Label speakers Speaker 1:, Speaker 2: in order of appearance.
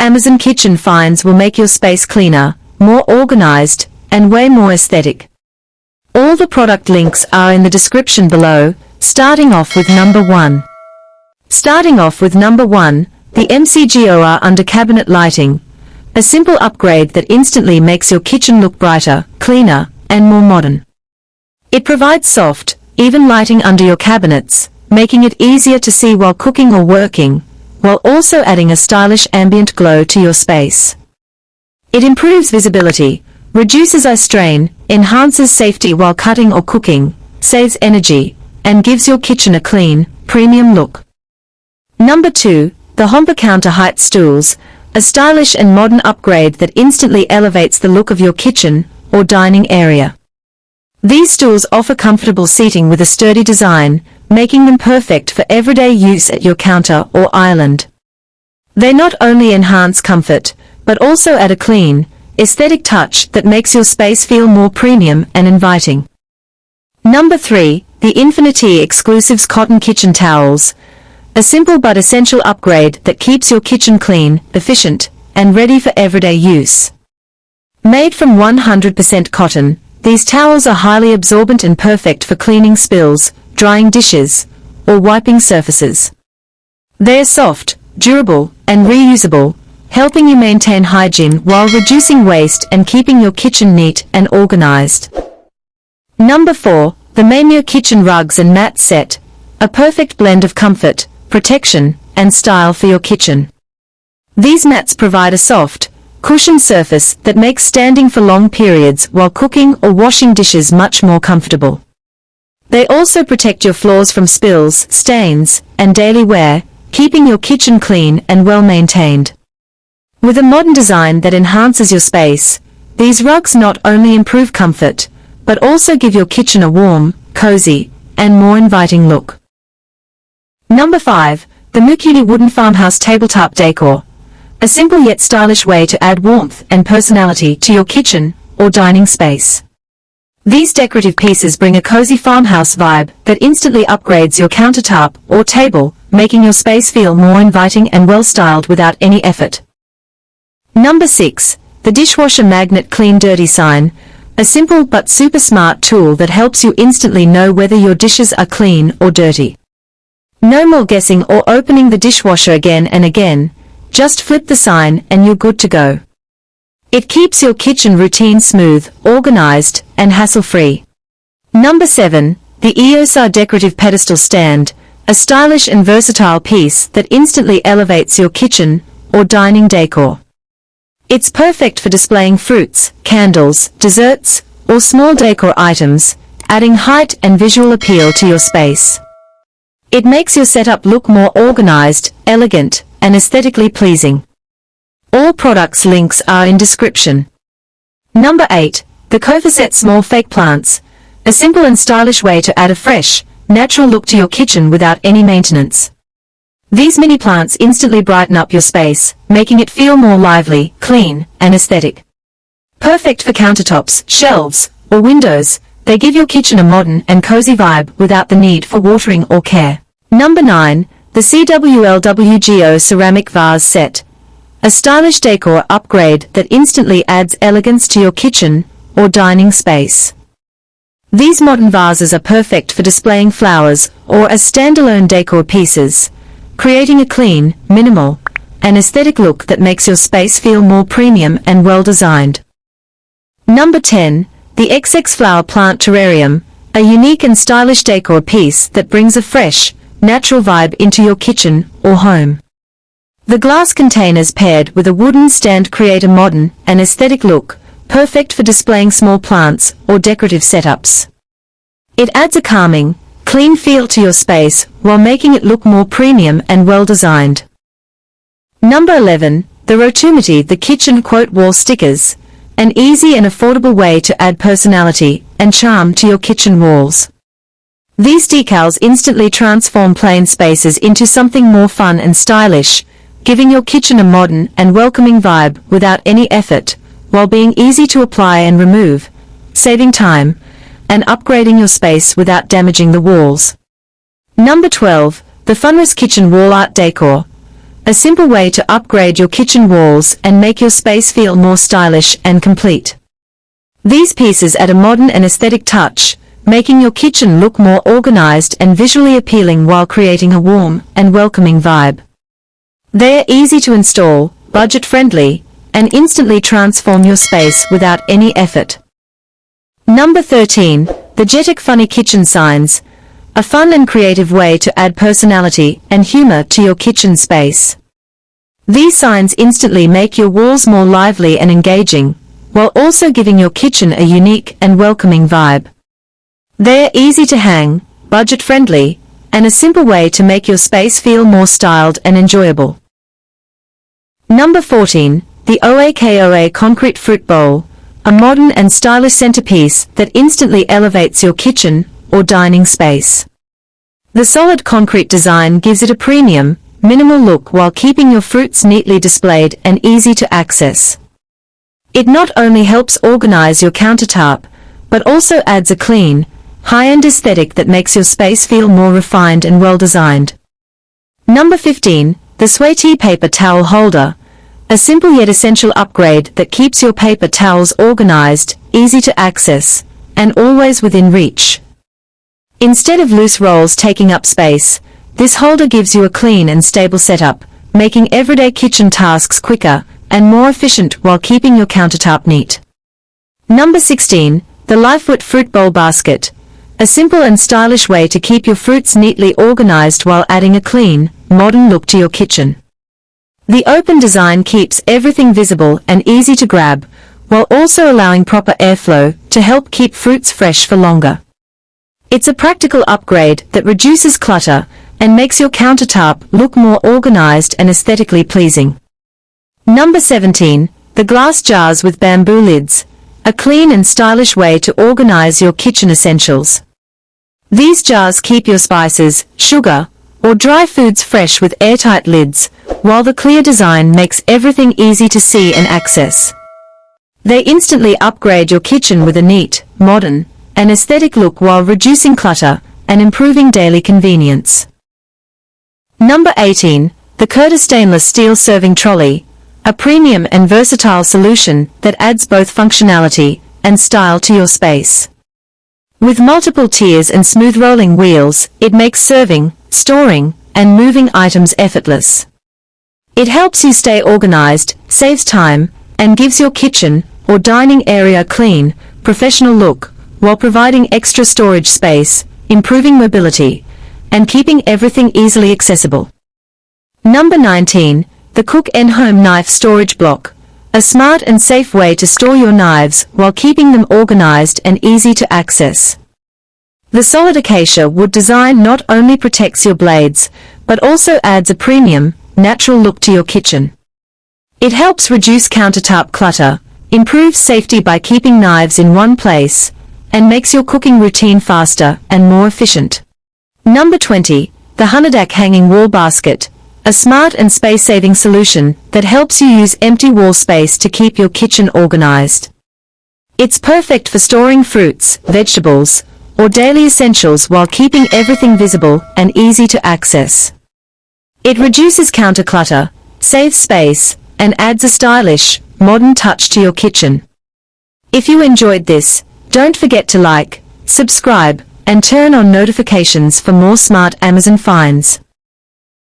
Speaker 1: Amazon kitchen finds will make your space cleaner, more organized, and way more aesthetic. All the product links are in the description below, starting off with number 1. The MCGOR under cabinet lighting. A simple upgrade that instantly makes your kitchen look brighter, cleaner, and more modern. It provides soft, even lighting under your cabinets, making it easier to see while cooking or working, while also adding a stylish ambient glow to your space. It improves visibility, reduces eye strain, enhances safety while cutting or cooking, saves energy, and gives your kitchen a clean, premium look. Number 2, the Hompa Counter Height Stools, a stylish and modern upgrade that instantly elevates the look of your kitchen or dining area. These stools offer comfortable seating with a sturdy design, making them perfect for everyday use at your counter or island. They not only enhance comfort, but also add a clean, aesthetic touch that makes your space feel more premium and inviting. Number 3, the Infinity Exclusives Cotton Kitchen Towels. A simple but essential upgrade that keeps your kitchen clean, efficient, and ready for everyday use. Made from 100% cotton, these towels are highly absorbent and perfect for cleaning spills, drying dishes, or wiping surfaces. They are soft, durable, and reusable, helping you maintain hygiene while reducing waste and keeping your kitchen neat and organized. Number 4, the Maymere Kitchen Rugs and Mats Set. A perfect blend of comfort, protection, and style for your kitchen. These mats provide a soft, cushioned surface that makes standing for long periods while cooking or washing dishes much more comfortable. They also protect your floors from spills, stains, and daily wear, keeping your kitchen clean and well maintained. With a modern design that enhances your space, these rugs not only improve comfort, but also give your kitchen a warm, cozy, and more inviting look. Number 5, the Mukuli Wooden Farmhouse Tabletop Decor. A simple yet stylish way to add warmth and personality to your kitchen or dining space. These decorative pieces bring a cozy farmhouse vibe that instantly upgrades your countertop or table, making your space feel more inviting and well-styled without any effort. Number 6, the Dishwasher Magnet Clean Dirty Sign. A simple but super smart tool that helps you instantly know whether your dishes are clean or dirty. No more guessing or opening the dishwasher again and again, just flip the sign and you're good to go. It keeps your kitchen routine smooth, organized, and hassle-free. Number 7, the EOSAR Decorative Pedestal Stand, a stylish and versatile piece that instantly elevates your kitchen or dining decor. It's perfect for displaying fruits, candles, desserts, or small decor items, adding height and visual appeal to your space. It makes your setup look more organized, elegant, and aesthetically pleasing. All products links are in description. Number 8, the Cofaset Small Fake Plants. A simple and stylish way to add a fresh, natural look to your kitchen without any maintenance. These mini plants instantly brighten up your space, making it feel more lively, clean, and aesthetic. Perfect for countertops, shelves, or windows, they give your kitchen a modern and cozy vibe without the need for watering or care. Number 9, the CWLWGO Ceramic Vase Set. A stylish decor upgrade that instantly adds elegance to your kitchen or dining space. These modern vases are perfect for displaying flowers or as standalone decor pieces, creating a clean, minimal, and aesthetic look that makes your space feel more premium and well-designed. Number 10, the XX Flower Plant Terrarium, a unique and stylish decor piece that brings a fresh, natural vibe into your kitchen or home. The glass containers paired with a wooden stand create a modern and aesthetic look, perfect for displaying small plants or decorative setups. It adds a calming, clean feel to your space while making it look more premium and well-designed. Number 11, the Rotumity The Kitchen Quote Wall Stickers, an easy and affordable way to add personality and charm to your kitchen walls. These decals instantly transform plain spaces into something more fun and stylish, giving your kitchen a modern and welcoming vibe without any effort, while being easy to apply and remove, saving time, and upgrading your space without damaging the walls. Number 12, the Funrest Kitchen Wall Art Decor. a simple way to upgrade your kitchen walls and make your space feel more stylish and complete. These pieces add a modern and aesthetic touch, making your kitchen look more organized and visually appealing while creating a warm and welcoming vibe. They're easy to install, budget-friendly, and instantly transform your space without any effort. Number 13. The Jetix Funny Kitchen Signs. A fun and creative way to add personality and humor to your kitchen space. These signs instantly make your walls more lively and engaging, while also giving your kitchen a unique and welcoming vibe. They're easy to hang, budget-friendly, and a simple way to make your space feel more styled and enjoyable. Number 14. The OAKOA Concrete Fruit Bowl. A modern and stylish centerpiece that instantly elevates your kitchen or dining space. The solid concrete design gives it a premium, minimal look while keeping your fruits neatly displayed and easy to access. It not only helps organize your countertop, but also adds a clean, high-end aesthetic that makes your space feel more refined and well-designed. Number 15. The Sweaty Paper Towel Holder. A simple yet essential upgrade that keeps your paper towels organized, easy to access, and always within reach. Instead of loose rolls taking up space, this holder gives you a clean and stable setup, making everyday kitchen tasks quicker and more efficient while keeping your countertop neat. Number 16. The Lifewit Fruit Bowl Basket. A simple and stylish way to keep your fruits neatly organized while adding a clean, modern look to your kitchen. The open design keeps everything visible and easy to grab, while also allowing proper airflow to help keep fruits fresh for longer. It's a practical upgrade that reduces clutter and makes your countertop look more organized and aesthetically pleasing. Number 17. The Glass Jars with Bamboo Lids. A clean and stylish way to organize your kitchen essentials. These jars keep your spices, sugar, or dry foods fresh with airtight lids, while the clear design makes everything easy to see and access. They instantly upgrade your kitchen with a neat, modern, and aesthetic look while reducing clutter and improving daily convenience. Number 18. The Curtis Stainless Steel Serving Trolley. A premium and versatile solution that adds both functionality and style to your space. With multiple tiers and smooth rolling wheels, it makes serving, storing, and moving items effortless. It helps you stay organized, saves time, and gives your kitchen or dining area a clean, professional look, while providing extra storage space, improving mobility, and keeping everything easily accessible. Number 19. The Cook & Home Knife Storage Block. A smart and safe way to store your knives while keeping them organized and easy to access. The solid acacia wood design not only protects your blades, but also adds a premium, natural look to your kitchen. It helps reduce countertop clutter, improves safety by keeping knives in one place, and makes your cooking routine faster and more efficient. Number 20. The Hunadak Hanging Wall Basket. A smart and space-saving solution that helps you use empty wall space to keep your kitchen organized. It's perfect for storing fruits, vegetables, or daily essentials while keeping everything visible and easy to access. It reduces counter clutter, saves space, and adds a stylish, modern touch to your kitchen. If you enjoyed this, don't forget to like, subscribe, and turn on notifications for more smart Amazon finds.